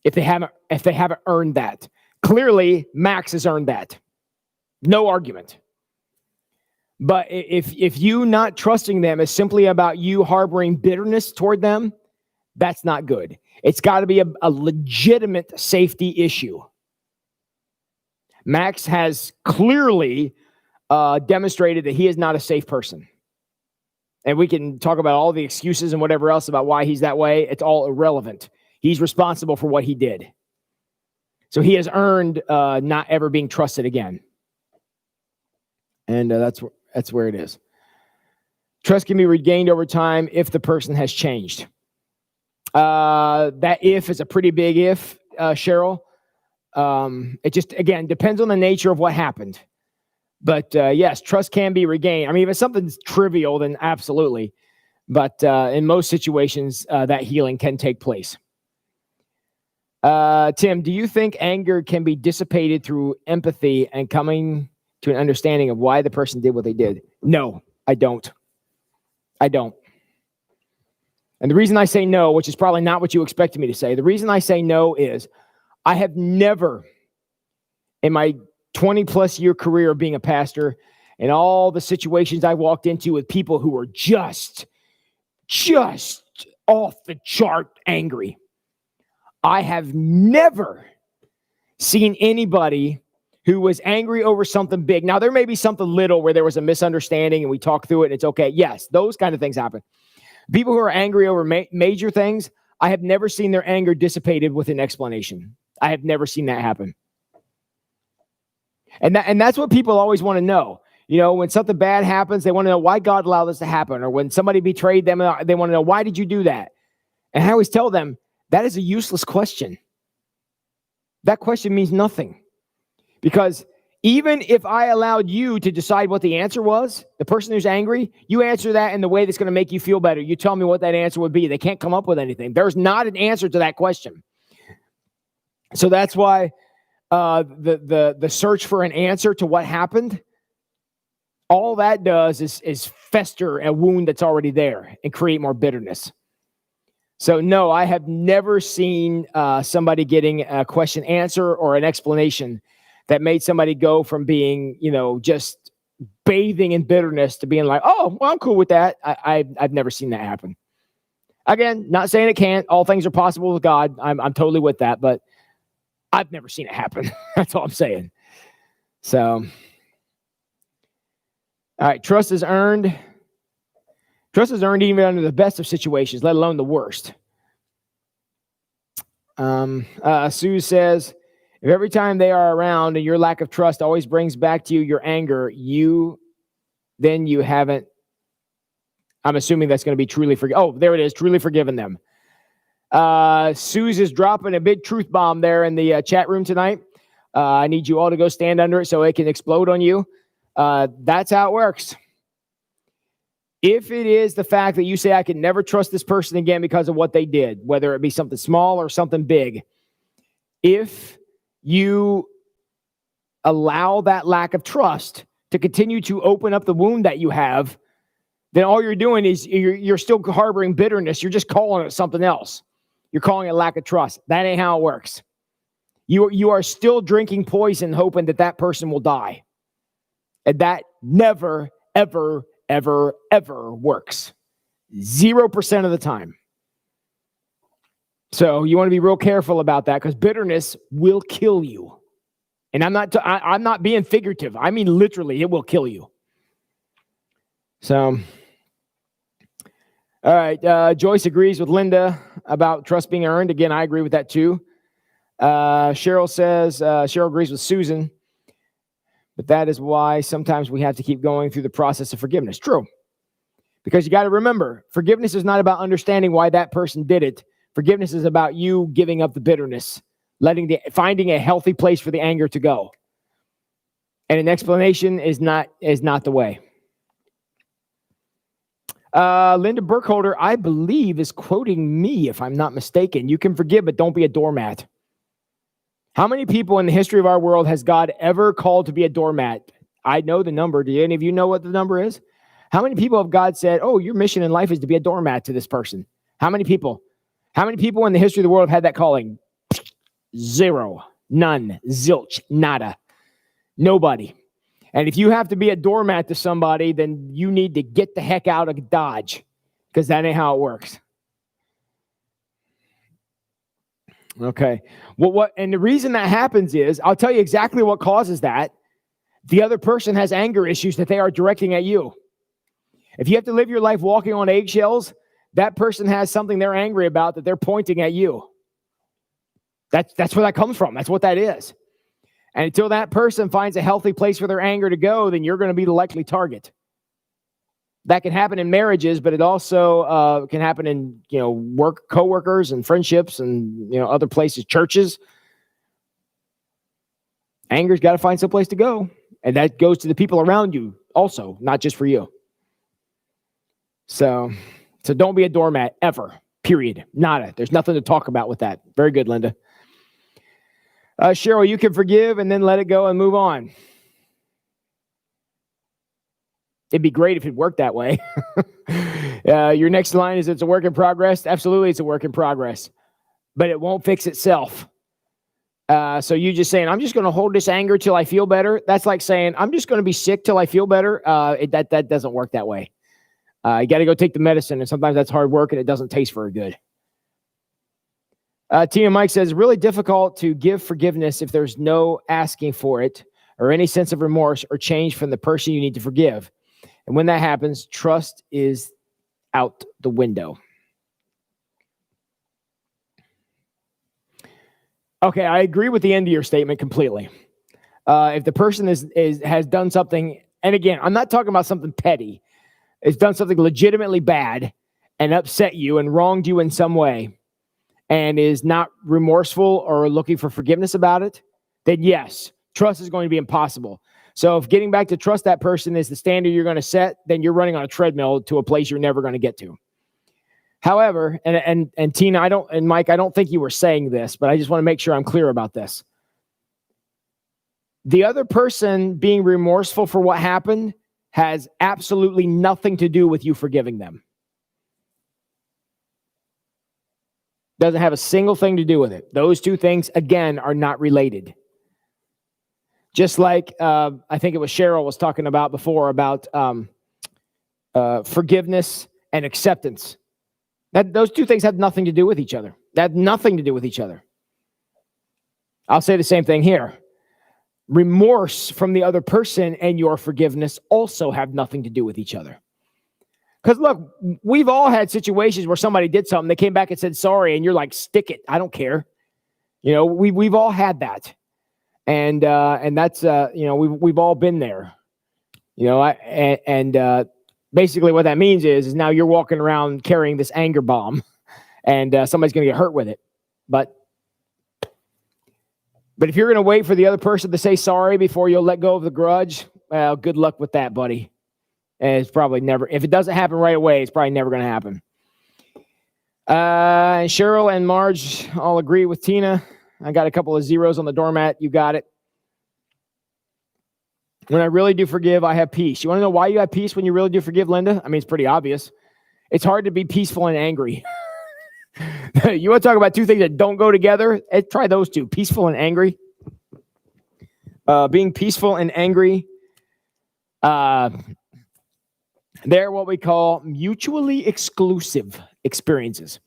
if they haven't earned that. Clearly, Max has earned that. No argument. But if you not trusting them is simply about you harboring bitterness toward them, that's not good. It's got to be a legitimate safety issue. Max has clearly demonstrated that he is not a safe person. And we can talk about all the excuses and whatever else about why he's that way. It's all irrelevant. He's responsible for what he did. So he has earned not ever being trusted again. And that's where it is. Trust can be regained over time if the person has changed. That if is a pretty big if, Cheryl. It just, again, depends on the nature of what happened. But yes, trust can be regained. I mean, if it's something trivial, then absolutely. But in most situations, that healing can take place. Tim, do you think anger can be dissipated through empathy and coming to an understanding of why the person did what they did? No, I don't. And the reason I say no, which is probably not what you expected me to say, the reason I say no is I have never, in my 20 plus year career of being a pastor and all the situations I walked into with people who were just off the chart angry, I have never seen anybody who was angry over something big. Now, there may be something little where there was a misunderstanding and we talk through it and it's okay. Yes, those kind of things happen. People who are angry over major things, I have never seen their anger dissipated with an explanation. I have never seen that happen. And that's what people always want to know. You know, when something bad happens, they want to know why God allowed this to happen. Or when somebody betrayed them, they want to know, why did you do that? And I always tell them, that is a useless question. That question means nothing. Because even if I allowed you to decide what the answer was, the person who's angry, you answer that in the way that's going to make you feel better. You tell me what that answer would be. They can't come up with anything. There's not an answer to that question. So that's why the search for an answer to what happened, all that does is fester a wound that's already there and create more bitterness. So no, I have never seen somebody getting a question answer or an explanation that made somebody go from being, you know, just bathing in bitterness to being like, oh, well, I'm cool with that. I've never seen that happen. Again, not saying it can't. All things are possible with God. I'm totally with that, but I've never seen it happen. That's all I'm saying. So, all right, trust is earned. Trust is earned even under the best of situations, let alone the worst. Sue says, if every time they are around and your lack of trust always brings back to you your anger, then you haven't, I'm assuming that's going to be truly there it is, truly forgiven them. Suze is dropping a big truth bomb there in the chat room tonight. I need you all to go stand under it so it can explode on you. That's how it works. If it is the fact that you say, I can never trust this person again because of what they did, whether it be something small or something big, if you allow that lack of trust to continue to open up the wound that you have, then all you're doing is you're still harboring bitterness. You're just calling it something else. You're calling it lack of trust. That ain't how it works. You are still drinking poison, hoping that person will die. And that never, ever, ever, ever works. 0% of the time. So you want to be real careful about that because bitterness will kill you. And I'm not being figurative. I mean, literally, it will kill you. So, all right. Joyce agrees with Linda about trust being earned. Again, I agree with that too. Cheryl says, Cheryl agrees with Susan. But that is why sometimes we have to keep going through the process of forgiveness. True. Because you got to remember, forgiveness is not about understanding why that person did it. Forgiveness is about you giving up the bitterness, finding a healthy place for the anger to go. And an explanation is not the way. Linda Burkholder, I believe, is quoting me, if I'm not mistaken. You can forgive, but don't be a doormat. How many people in the history of our world has God ever called to be a doormat? I know the number. Do any of you know what the number is? How many people have God said, oh, your mission in life is to be a doormat to this person? How many people? How many people in the history of the world have had that calling? Zero. None. Zilch. Nada. Nobody. And if you have to be a doormat to somebody, then you need to get the heck out of Dodge because that ain't how it works. Okay. Well, and the reason that happens is, I'll tell you exactly what causes that. The other person has anger issues that they are directing at you. If you have to live your life walking on eggshells, that person has something they're angry about that they're pointing at you. That's where that comes from. That's what that is. And until that person finds a healthy place for their anger to go, then you're going to be the likely target. That can happen in marriages, but it also can happen in, work, coworkers and friendships and, other places, churches. Anger's got to find some place to go. And that goes to the people around you also, not just for you. So don't be a doormat ever, period. Nada. There's nothing to talk about with that. Very good, Linda. Cheryl, you can forgive and then let it go and move on. It'd be great if it worked that way. Your next line is it's a work in progress. Absolutely, it's a work in progress. But it won't fix itself. So you just saying, I'm just going to hold this anger till I feel better. That's like saying, I'm just going to be sick till I feel better. That doesn't work that way. You got to go take the medicine, and sometimes that's hard work, and it doesn't taste very good. Tina Mike says, really difficult to give forgiveness if there's no asking for it. or any sense of remorse or change from the person you need to forgive. And when that happens, trust is out the window. Okay, I agree with the end of your statement completely. If the person has done something, and again, I'm not talking about something petty, has done something legitimately bad and upset you and wronged you in some way, and is not remorseful or looking for forgiveness about it, then yes, trust is going to be impossible. So if getting back to trust that person is the standard you're going to set, then you're running on a treadmill to a place you're never going to get to. However, and Tina, and Mike, I don't think you were saying this, but I just want to make sure I'm clear about this. The other person being remorseful for what happened has absolutely nothing to do with you forgiving them. Doesn't have a single thing to do with it. Those two things, again, are not related. Just like I think it was Cheryl was talking about before about forgiveness and acceptance. Those two things have nothing to do with each other. They have nothing to do with each other. I'll say the same thing here. Remorse from the other person and your forgiveness also have nothing to do with each other. Because look, we've all had situations where somebody did something, they came back and said sorry, and you're like, stick it, I don't care. You know, we've all had that, and that's we've all been there. You know, basically what that means is now you're walking around carrying this anger bomb, and somebody's going to get hurt with it. But if you're going to wait for the other person to say sorry before you'll let go of the grudge, well, good luck with that, buddy. And it's probably never, if it doesn't happen right away, it's probably never going to happen. Cheryl and Marge all agree with Tina. I got a couple of zeros on the doormat. You got it. When I really do forgive, I have peace. You want to know why you have peace when you really do forgive, Linda? I mean, it's pretty obvious. It's hard to be peaceful and angry. You want to talk about two things that don't go together? Try those two, peaceful and angry. Being peaceful and angry, they're what we call mutually exclusive experiences.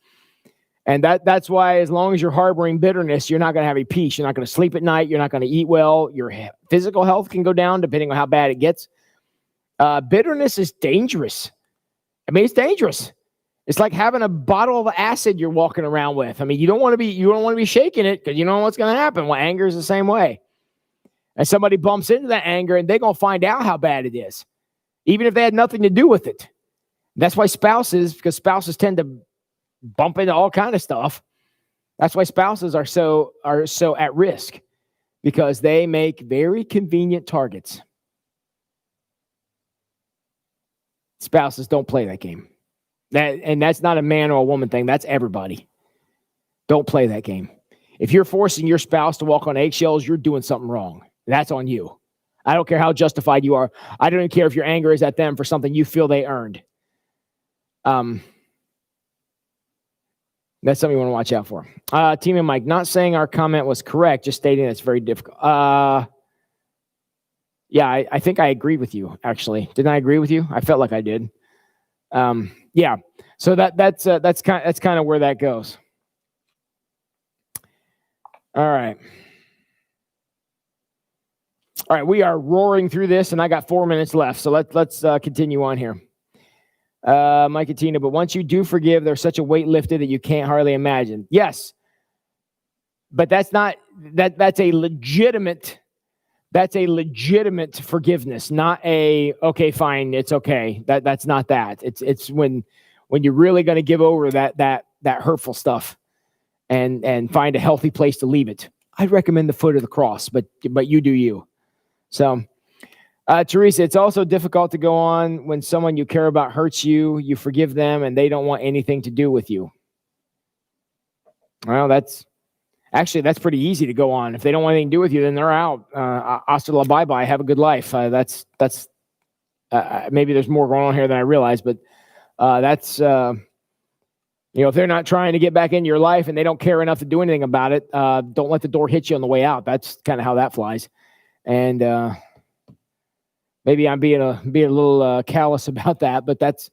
And that's why as long as you're harboring bitterness, you're not going to have any peace. You're not going to sleep at night. You're not going to eat well. Your physical health can go down depending on how bad it gets. Bitterness is dangerous. I mean, it's dangerous. It's like having a bottle of acid you're walking around with. I mean, you don't want to be shaking it because you don't know what's going to happen. Well, anger is the same way. And somebody bumps into that anger and they're going to find out how bad it is, even if they had nothing to do with it. That's why because spouses tend to bump into all kind of stuff. That's why spouses are so at risk, because they make very convenient targets. Spouses don't play that game. And that's not a man or a woman thing. That's everybody. Don't play that game. If you're forcing your spouse to walk on eggshells, you're doing something wrong. That's on you. I don't care how justified you are. I don't even care if your anger is at them for something you feel they earned. That's something you want to watch out for. Team and Mike, not saying our comment was correct, just stating it's very difficult. Yeah, I think I agreed with you, actually. Didn't I agree with you? I felt like I did. Yeah. So that's kind of where that goes. All right. We are roaring through this, and I got 4 minutes left. So let's continue on here. Mike and Tina, but once you do forgive, there's such a weight lifted that you can't hardly imagine. Yes, but that's a legitimate forgiveness, not a okay, fine, it's okay. That's not that. It's when you're really going to give over that hurtful stuff and find a healthy place to leave it. I'd recommend the foot of the cross, but you do you. So, Teresa, it's also difficult to go on when someone you care about hurts you. You forgive them, and they don't want anything to do with you. Well, that's pretty easy to go on. If they don't want anything to do with you, then they're out. Hasta la bye-bye. Have a good life. That's maybe there's more going on here than I realize, but if they're not trying to get back into your life and they don't care enough to do anything about it, don't let the door hit you on the way out. That's kind of how that flies. And maybe I'm being a little callous about that, but that's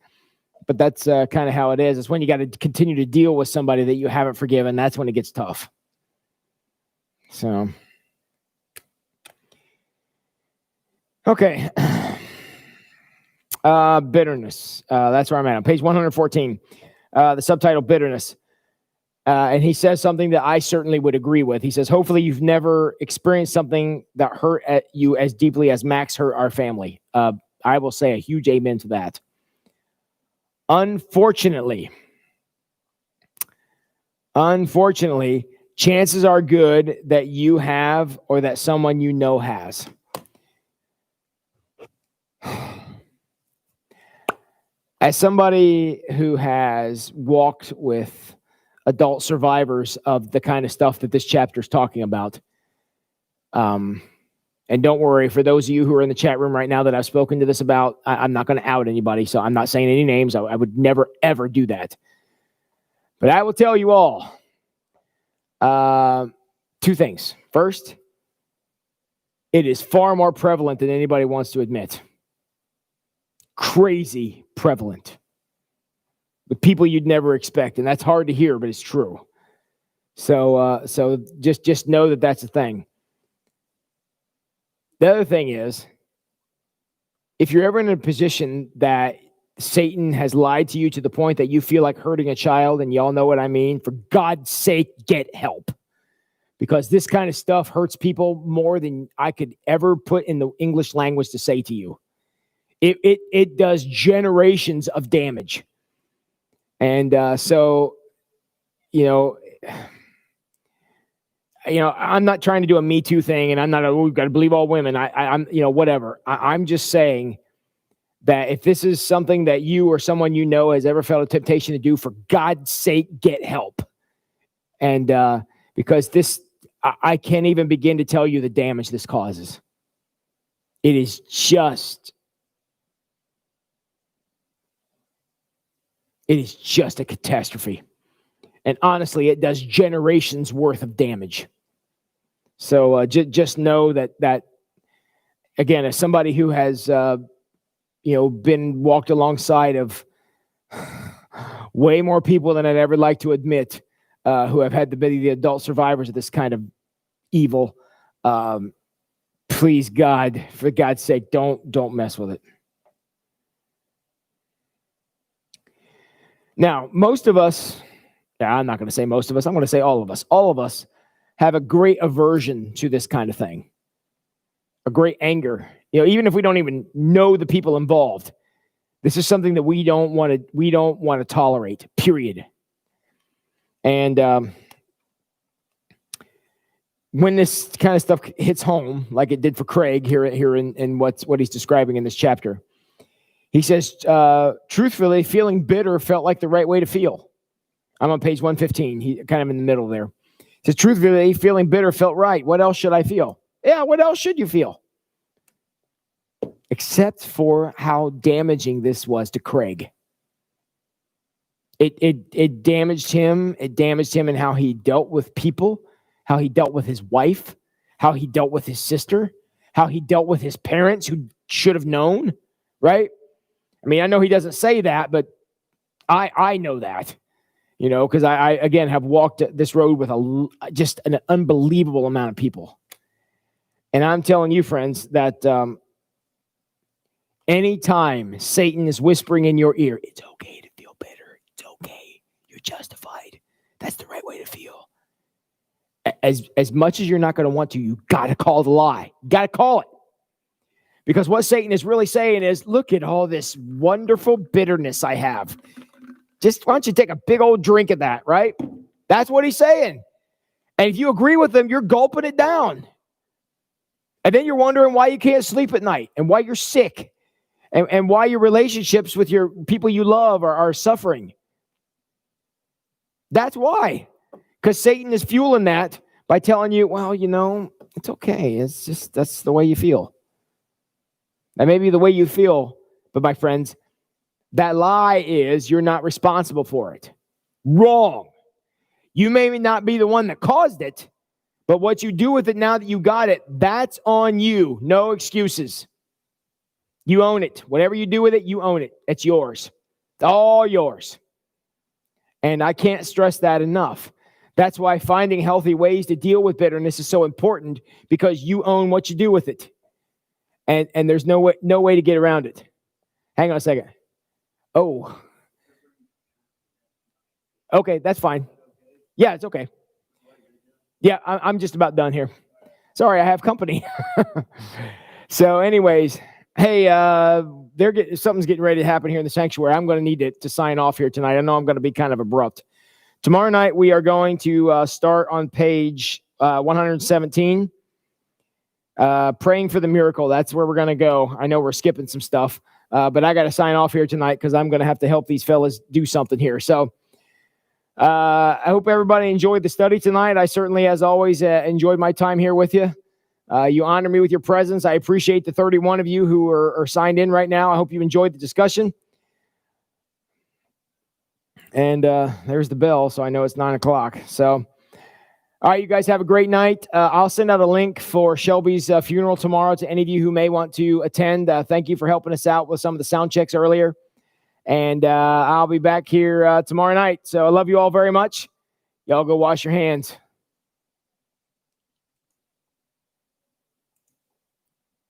kind of how it is. It's when you got to continue to deal with somebody that you haven't forgiven. That's when it gets tough. So, Okay. Bitterness. That's where I'm at. On page 114, the subtitle Bitterness. And he says something that I certainly would agree with. He says, hopefully you've never experienced something that hurt at you as deeply as Max hurt our family. I will say a huge amen to that. Unfortunately, chances are good that you have or that someone you know has. As somebody who has walked with adult survivors of the kind of stuff that this chapter is talking about, and don't worry, for those of you who are in the chat room right now that I've spoken to this about, I'm not going to out anybody, so I'm not saying any names. I would never, ever do that. But I will tell you all two things. First, it is far more prevalent than anybody wants to admit. Crazy prevalent with people you'd never expect, and that's hard to hear, but it's true. So just know that that's a thing. The other thing is, if you're ever in a position that Satan has lied to you to the point that you feel like hurting a child, and y'all know what I mean, for God's sake, get help. Because this kind of stuff hurts people more than I could ever put in the English language to say to you. It does generations of damage. And so, I'm not trying to do a Me Too thing, and I'm not, we've got to believe all women. I'm whatever. I'm just saying that if this is something that you or someone you know has ever felt a temptation to do, for God's sake, get help. And because this, I can't even begin to tell you the damage this causes. It is just a catastrophe. And honestly, it does generations worth of damage. So just know that again, as somebody who has been walked alongside of way more people than I'd ever like to admit, who have had to be the adult survivors of this kind of evil, please God, for God's sake, don't mess with it. Now, most of us, I'm not going to say most of us, I'm going to say all of us have a great aversion to this kind of thing, a great anger. Even if we don't even know the people involved, this is something that we don't want to tolerate, period. And when this kind of stuff hits home, like it did for Craig here in what he's describing in this chapter, he says, truthfully, feeling bitter felt like the right way to feel. I'm on page 115. He kind of in the middle there. He says, truthfully, feeling bitter felt right. What else should I feel? Yeah, what else should you feel? Except for how damaging this was to Craig. It damaged him. It damaged him in how he dealt with people, how he dealt with his wife, how he dealt with his sister, how he dealt with his parents who should have known, right? I mean, I know he doesn't say that, but I know that, because I again have walked this road with just an unbelievable amount of people. And I'm telling you, friends, that anytime Satan is whispering in your ear, it's okay to feel bitter. It's okay. You're justified. That's the right way to feel. As much as you're not going to want to, you got to call the lie. You got to call it. Because what Satan is really saying is, look at all this wonderful bitterness I have. Just why don't you take a big old drink of that, right? That's what he's saying. And if you agree with him, you're gulping it down. And then you're wondering why you can't sleep at night and why you're sick and why your relationships with your people you love are suffering. That's why. Because Satan is fueling that by telling you, well, it's okay. It's just, that's the way you feel. That may be the way you feel, but my friends, that lie is you're not responsible for it. Wrong. You may not be the one that caused it, but what you do with it now that you got it, that's on you. No excuses. You own it. Whatever you do with it, you own it. It's yours. It's all yours. And I can't stress that enough. That's why finding healthy ways to deal with bitterness is so important, because you own what you do with it. and there's no way to get around it. Hang on a second. Oh, okay, that's fine. Yeah, it's okay. Yeah, I'm just about done here. Sorry, I have company. So, anyways, hey, something's getting ready to happen here in the sanctuary. I'm going to need to sign off here tonight. I know I'm going to be kind of abrupt. Tomorrow night we are going to start on page 117. Praying for the miracle. That's where we're going to go. I know we're skipping some stuff, but I got to sign off here tonight because I'm going to have to help these fellas do something here. So I hope everybody enjoyed the study tonight. I certainly, as always, enjoyed my time here with you. You honor me with your presence. I appreciate the 31 of you who are signed in right now. I hope you enjoyed the discussion. And there's the bell, so I know it's 9 o'clock. So, all right, you guys have a great night. I'll send out a link for Shelby's funeral tomorrow to any of you who may want to attend. Thank you for helping us out with some of the sound checks earlier. And I'll be back here tomorrow night. So I love you all very much. Y'all go wash your hands.